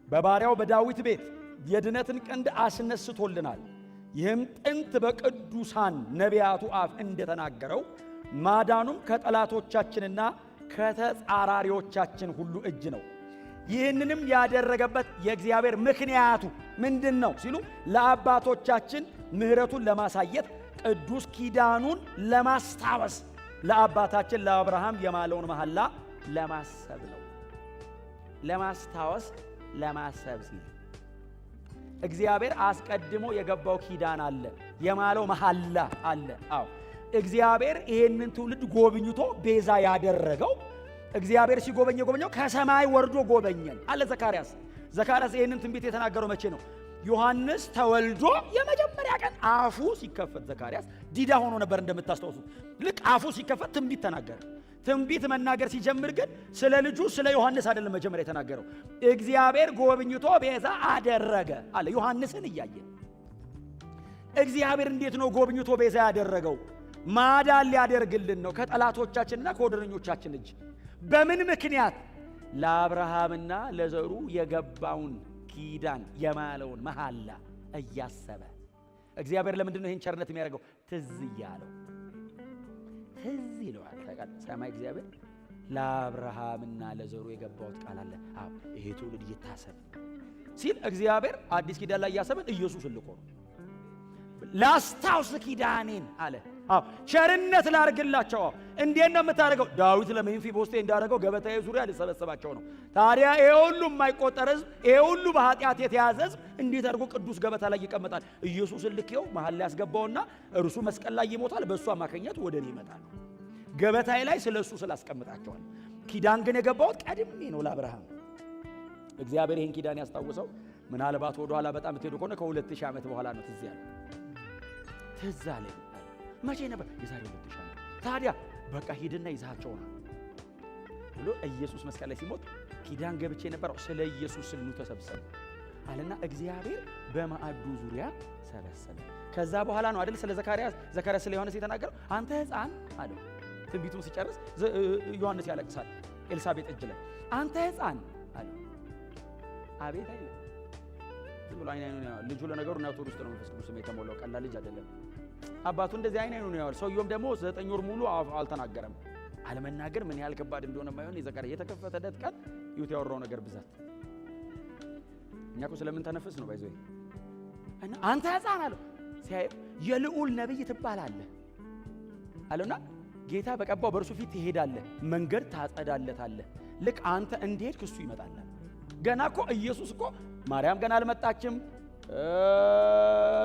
በባሪያው በዳዊት ቤት የድነትን ቀንድ አስነስቶልናል። ይህም ጥንት በቅዱሳን ነቢያቱ አፍ እንደተናገረው ማዳኑም ከጠላቶቻችንና ከተጻራሪዎቻችን ሁሉ እጅ ነው። ይህንንም ያደረገበት የእግዚአብሔር ምክንያቱ ምንድን ነው ሲሉ ለአባቶቻችን ምሕረቱን ለማሳየት ቅዱስ ኪዳኑን ለማስታወስ ለአባታችን ለአብርሃም የማለውን መሐላ ለማሰብ ነው። ለማስታወስ ለማሰብ ሲል እግዚአብሔር አስቀድሞ የገባው ኪዳን አለ፣ የማለው መሐላ አለ። አዎ እግዚአብሔር ይሄንን ትውልድ ጎብኝቶ ቤዛ ያደረገው እግዚአብሔር ሲጎበኘው ከሰማይ ወርዶ ጎበኘን አለ ዘካርያስ። ዘካርያስ ይሄንን ትንቢት የተናገረው መቼ ነው? ዮሐንስ ተወልዶ የመጀመሪያ ቀን አፉ ሲከፈት ዘካርያስ ዲዳ ሆኖ ነበር እንደምታስተውሱት። ልክ አፉ ሲከፈት ትንቢት ተናገረ። ትንቢት መናገር ሲጀምር ግን ስለ ልጁ ስለ ዮሐንስ አይደለም መጀመሪያ የተናገረው። እግዚአብሔር ጎብኝቶ ቤዛ አደረገ አለ። ዮሐንስን እያየ እግዚአብሔር እንዴት ነው ጎብኝቶ ቤዛ ያደረገው? ማዳን ሊያደርግልን ነው ከጠላቶቻችንና ከወደረኞቻችን እጅ። በምን ምክንያት? ለአብርሃምና ለዘሩ የገባውን ኪዳን የማለውን መሐላ እያሰበ። እግዚአብሔር ለምንድን ነው ይህን ቸርነት የሚያደርገው? ትዝ እያለው ትዝ ይለዋል። ሰማይ እግዚአብሔር ለአብርሃምና ለዘሩ የገባውት ቃል አለ። አዎ ይሄ ትውልድ ይታሰብ ሲል እግዚአብሔር አዲስ ኪዳን ላይ ያሰበን ኢየሱስ ልኮ ነው። ላስታውስ ኪዳኔን አለ። አዎ ቸርነት ላርግላቸው። እንዴት ነው የምታደርገው? ዳዊት ለሜምፊቦስቴ እንዳደረገው ገበታዬ ዙሪያ ሊሰበሰባቸው ነው። ታዲያ ይሄ ሁሉ የማይቆጠር ሕዝብ፣ ይሄ ሁሉ በኃጢአት የተያዘ ሕዝብ እንዴት አድርጎ ቅዱስ ገበታ ላይ ይቀመጣል? ኢየሱስን ልኬው መሐል ላይ ያስገባውና እርሱ መስቀል ላይ ይሞታል፣ በእሱ አማካኝነት ወደ እኔ ይመጣል። ገበታዬ ላይ ስለ እሱ ስላስቀምጣቸዋል። ኪዳን ግን የገባሁት ቀድሜ ነው ለአብርሃም። እግዚአብሔር ይህን ኪዳን ያስታውሰው ምናልባት ወደ ኋላ በጣም ትሄዱ ከሆነ ከ2000 ዓመት በኋላ ነው ትዝ ያለው። ትዝ አለኝ። መቼ ነበር? የዛሬ 2000 ዓመት። ታዲያ በቃ ሂድና ይዛቸው ነው ብሎ ኢየሱስ መስቀል ላይ ሲሞት ኪዳን ገብቼ ነበረው ስለ ኢየሱስ ስሉ ተሰብሰቡ አለና እግዚአብሔር በማዕዱ ዙሪያ ሰበሰበ። ከዛ በኋላ ነው አይደል ስለ ዘካርያስ ስለ ዮሐንስ የተናገረው። አንተ ሕፃን አለው። ትንቢቱን ሲጨርስ ዮሐንስ ያለቅሳል ኤልሳቤጥ እጅ ላይ። አንተ ሕፃን አለው። አቤት አይደል ዝም ብሎ አይን አይኑን ያዋል። ልጁ ለነገሩ እናቱ ውስጥ ነው መንፈስ ቅዱስ የተሞላው፣ ቀላል ልጅ አይደለም። አባቱ እንደዚህ አይን አይኑን ያዋል። ሰውየውም ደግሞ 9 ወር ሙሉ አልተናገረም። አለመናገር ምን ያህል ከባድ እንደሆነ ማይሆን የዘካርያስ የተከፈተለት ቃል ይሁት ያወራው ነገር ብዛት። እኛ እኮ ስለምን ተነፍስ ነው ባይዘይ እና አንተ ሕፃን አለው። ሲያይ የልዑል ነብይ ትባላለህ አለውና ጌታ በቀባው በእርሱ ፊት ትሄዳለህ፣ መንገድ ታጸዳለታለህ። ልክ አንተ እንድሄድክ እሱ ይመጣል። ገና እኮ ኢየሱስ እኮ ማርያም ገና አልመጣችም።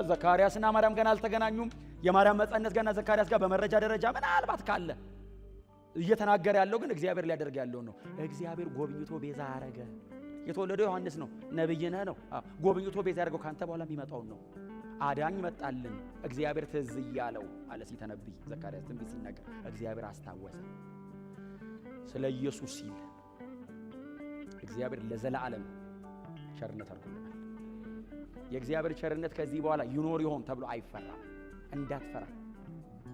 ዘካርያስና ማርያም ገና አልተገናኙም። የማርያም መጸነስ ገና ዘካርያስ ጋር በመረጃ ደረጃ ምናልባት ካለ እየተናገረ ያለው ግን እግዚአብሔር ሊያደርግ ያለው ነው። እግዚአብሔር ጎብኝቶ ቤዛ አረገ። የተወለደው ዮሐንስ ነው፣ ነብይ ነህ ነው። ጎብኝቶ ቤዛ ያደረገው ካንተ በኋላ የሚመጣውን ነው። አዳኝ መጣልን። እግዚአብሔር ትዝ እያለው አለ ሲተነብይ ዘካርያስ ትንቢት ሲናገር እግዚአብሔር አስታወሰ። ስለ ኢየሱስ ሲል እግዚአብሔር ለዘላለም ቸርነት አድርጎልናል። የእግዚአብሔር ቸርነት ከዚህ በኋላ ይኖር ይሆን ተብሎ አይፈራም። እንዳትፈራ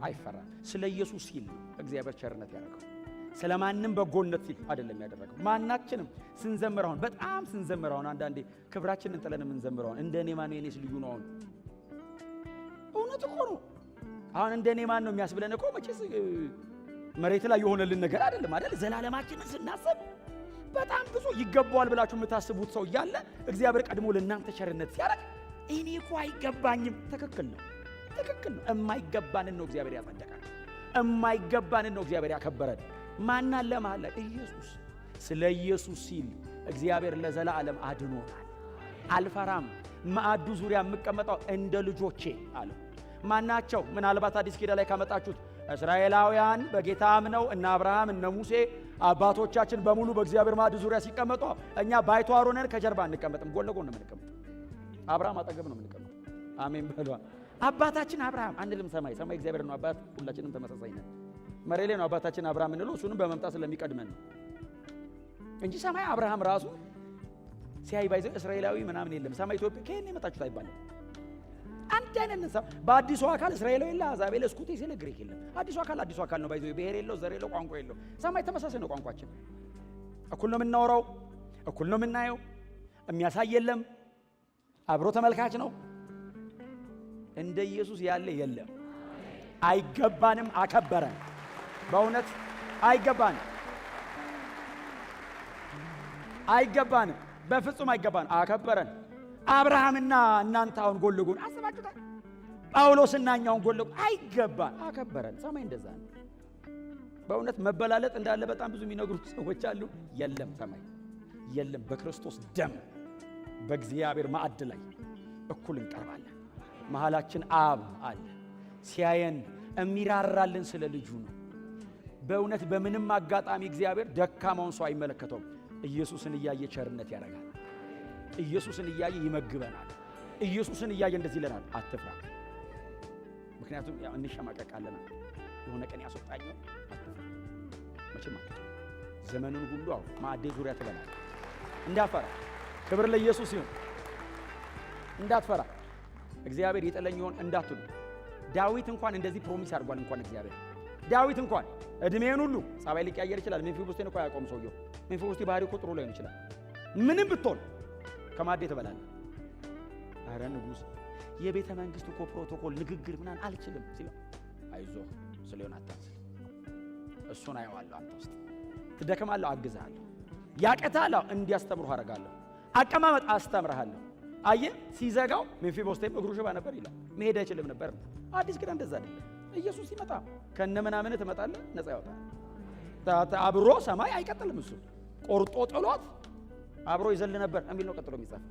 አይፈራም። ስለ ኢየሱስ ሲል እግዚአብሔር ቸርነት ያደረገው፣ ስለማንም በጎነት ሲል አይደለም ያደረገው። ማናችንም ስንዘምራውን በጣም ስንዘምራውን አንዳንዴ ክብራችንን ጥለን የምንዘምራውን እንደኔ ማን ነው የኔስ ልዩ ነው። አሁን እውነት እኮ ነው። አሁን እንደኔ ማን ነው የሚያስብለን እኮ መቼስ መሬት ላይ የሆነልን ነገር አይደለም አይደል? ዘላለማችንን ስናስብ በጣም ብዙ ይገባዋል ብላችሁ የምታስቡት ሰው እያለ እግዚአብሔር ቀድሞ ለእናንተ ቸርነት ሲያደርግ እኔ እኮ አይገባኝም። ትክክል ነው፣ ትክክል ነው። የማይገባንን ነው እግዚአብሔር ያጸደቀን፣ የማይገባንን ነው እግዚአብሔር ያከበረን። ማን አለ ማለት ኢየሱስ። ስለ ኢየሱስ ሲል እግዚአብሔር ለዘላለም አድኖናል። አልፈራም፣ ማዕዱ ዙሪያ የምቀመጠው እንደ ልጆቼ አለ። ማናቸው? ምናልባት አዲስ ኪዳን ላይ ካመጣችሁት እስራኤላውያን በጌታ አምነው እነ አብርሃም እነ ሙሴ አባቶቻችን በሙሉ በእግዚአብሔር ማዕድ ዙሪያ ሲቀመጡ እኛ ባይተዋር ሆነን ከጀርባ አንቀመጥም፣ ጎን ለጎን ነው የምንቀመጥ። አብርሃም አጠገብ ነው የምንቀመጥ። አሜን በሏ። አባታችን አብርሃም አንልም። ሰማይ እግዚአብሔር ነው አባት፣ ሁላችንም ተመሳሳይ ነን። መሬት ላይ ነው አባታችን አብርሃም እንለው፣ እሱንም በመምጣት ስለሚቀድመን ነው እንጂ ሰማይ አብርሃም ራሱ ሲያይ ባይዘ እስራኤላዊ ምናምን የለም። ሰማይ ኢትዮጵያ ከየት የመጣችሁት አይባልም። አንድ አይነት ነው። በአዲሱ አካል እስራኤላዊ የለ፣ አሕዛብ የለ፣ እስኩቴ የለ፣ ግሪክ የለ። አዲሱ አካል ነው። ባይዘ ብሔር የለው፣ ዘር የለው፣ ቋንቋ የለው። ሰማይ ተመሳሳይ ነው። ቋንቋችን እኩል ነው የምናወራው፣ እኩል ነው የምናየው። የሚያሳይ የለም፣ አብሮ ተመልካች ነው። እንደ ኢየሱስ ያለ የለም። አይገባንም፣ አከበረን። በእውነት አይገባንም፣ በፍጹም አይገባንም፣ አከበረን። አብርሃምና እናንተ አሁን ጎን ለጎን አስባችሁታል? ጳውሎስና እኛውን ጎን ለጎን አይገባን፣ አከበረን። ሰማይ እንደዛ ነው። በእውነት መበላለጥ እንዳለ በጣም ብዙ የሚነግሩ ሰዎች አሉ። የለም፣ ሰማይ የለም። በክርስቶስ ደም በእግዚአብሔር ማዕድ ላይ እኩል እንቀርባለን። መሃላችን አብ አለ። ሲያየን የሚራራልን ስለ ልጁ ነው። በእውነት በምንም አጋጣሚ እግዚአብሔር ደካማውን ሰው አይመለከተውም። ኢየሱስን እያየ ቸርነት ያደርጋል። ኢየሱስን እያየ ይመግበናል። ኢየሱስን እያየ እንደዚህ ይለናል፣ አትፍራ። ምክንያቱም ያው እንሸማቀቃለን። የሆነ ቀን ያስወጣኝ አትፍራ፣ መቼም አትፍራ። ዘመኑን ሁሉ አው ማዕዴ ዙሪያ ትበላል። እንዳፈራ ክብር ለኢየሱስ ይሁን። እንዳትፈራ እግዚአብሔር ይጥለኝ ይሆን እንዳትሉ። ዳዊት እንኳን እንደዚህ ፕሮሚስ አድርጓል። እንኳን እግዚአብሔር ዳዊት እንኳን እድሜን ሁሉ ጸባይ ሊቀያየር ይችላል። ሜምፊቦስቴን እኮ ያቆም ሰውየው። ሜምፊቦስቴ ባህሪ እኮ ጥሩ ላይሆን ይችላል። ምንም ብትሆን ከማዕዴ ትበላለህ። ኧረ ንጉሥ የቤተ መንግሥት እኮ ፕሮቶኮል ንግግር ምናምን አልችልም ሲለው፣ አይዞህ ስለሆነ አታስል፣ እሱን አየዋለሁ። አንተ ውስጥ ትደክማለህ፣ አግዝሃለሁ። ያቀታለሁ፣ እንዲያስተምሩህ አደርጋለሁ። አቀማመጥ አስተምርሃለሁ። አየህ ሲዘጋው ሜምፊቦስቴም እግሩ ሽባ ነበር ይላል፣ መሄድ አይችልም ነበር። አዲስ ኪዳን እንደዛ አይደለም። ኢየሱስ ሲመጣ ከነ ምናምን ትመጣለህ፣ ነፃ ያወጣል። አብሮ ሰማይ አይቀጥልም። እሱ ቆርጦ ጥሎት አብሮ ይዘል ነበር የሚል ነው ቀጥሎ የሚጻፍ።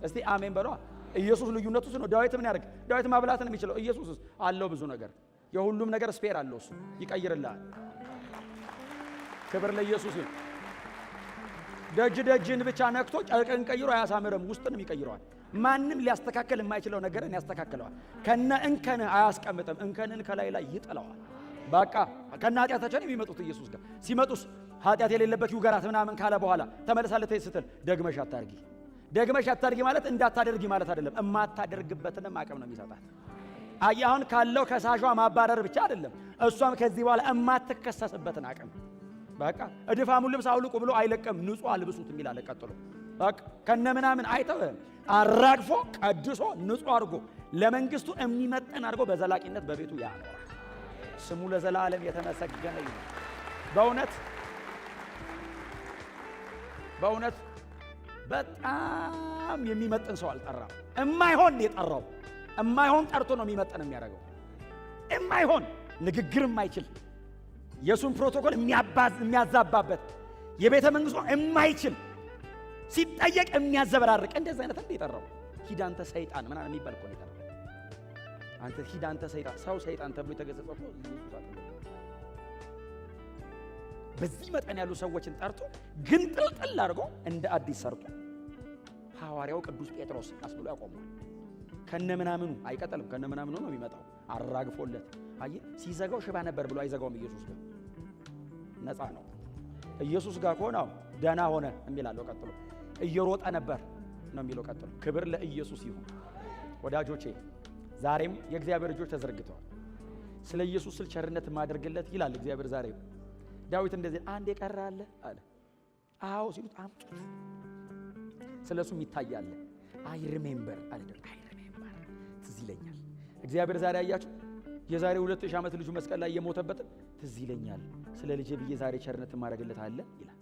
እስቲ አሜን በሏ። ኢየሱስ ልዩነቱ ነው። ዳዊት ምን ያደርግ? ዳዊት ማብላትን የሚችለው ኢየሱስ አለው ብዙ ነገር፣ የሁሉም ነገር ስፔር አለው። እሱ ይቀይርልሃል። ክብር ለኢየሱስ ይሁን። ደጅን ብቻ ነክቶ ጨርቅን ቀይሮ አያሳምርም፣ ውስጥንም ይቀይረዋል። ማንም ሊያስተካከል የማይችለው ነገርን ያስተካክለዋል። ከነ እንከን አያስቀምጥም፣ እንከንን ከላይ ላይ ይጥለዋል። በቃ ከነ ኃጢአታችን የሚመጡት ኢየሱስ ጋር ሲመጡስ ኃጢአት የሌለበት ይውገራት ምናምን ካለ በኋላ ተመለሳለህ ስትል ደግመሽ አታድርጊ ማለት እንዳታደርጊ ማለት አይደለም፣ እማታደርግበትንም አቅም ነው የሚሰጣት። አሁን ካለው ከሳሿ ማባረር ብቻ አይደለም፣ እሷም ከዚህ በኋላ እማትከሰስበትን አቅም በቃ እድፋሙን ልብስ አውልቁ ብሎ አይለቀም፣ ንጹህ አልብሱት የሚል አለ። ቀጥሎ በቃ ከነ ምናምን አይተውም፣ አራግፎ ቀድሶ ንጹህ አድርጎ ለመንግስቱ የሚመጠን አድርጎ በዘላቂነት በቤቱ ያኖራል። ስሙ ለዘላለም የተመሰገነ ይሁን። በእውነት በጣም የሚመጥን ሰው አልጠራም። እማይሆን የጠራው እማይሆን ጠርቶ ነው የሚመጥን የሚያደርገው። እማይሆን ንግግር የማይችል የሱን ፕሮቶኮል የሚያዛባበት የቤተ መንግስቱ የማይችል ሲጠየቅ የሚያዘበራርቅ እንደዚህ አይነት እንደ የጠራው ሂድ አንተ ሰይጣን ምናምን የሚባል እኮ ነው የጠራው። አንተ ሂድ አንተ ሰይጣን፣ ሰው ሰይጣን ተብሎ የተገለጸው እኮ ኢየሱስ አይደለም። በዚህ መጠን ያሉ ሰዎችን ጠርቶ ግን ጥልጥል አድርጎ እንደ አዲስ ሰርቶ ሐዋርያው ቅዱስ ጴጥሮስ አስብሎ ያቆመዋል። ከነ ምናምኑ አይቀጥልም፣ ከነ ምናምኑ ነው የሚመጣው አራግፎለት። አየ ሲዘጋው ሽባ ነበር ብሎ አይዘጋውም። ኢየሱስ ጋር ነፃ ነው። ኢየሱስ ጋር ከሆነው ደና ሆነ የሚላለው ቀጥሎ እየሮጠ ነበር ነው የሚለው ቀጥሎ። ክብር ለኢየሱስ ይሁን። ወዳጆቼ ዛሬም የእግዚአብሔር ልጆች ተዘርግተዋል። ስለ ኢየሱስ ስል ቸርነት ማደርግለት ይላል እግዚአብሔር ዛሬ። ዳዊት እንደዚህ አንድ የቀረ አለ አለ። አዎ ሲሉት አምጡት፣ ስለሱም ይታያል። አይ ሪሜምበር አለ። አይ ሪሜምበር ትዝ ይለኛል። እግዚአብሔር ዛሬ አያችሁ የዛሬ 2000 ዓመት ልጁ መስቀል ላይ የሞተበት ትዝ ይለኛል። ስለ ልጄ ብዬ ዛሬ ቸርነት ማድረግለት አለ ይላል።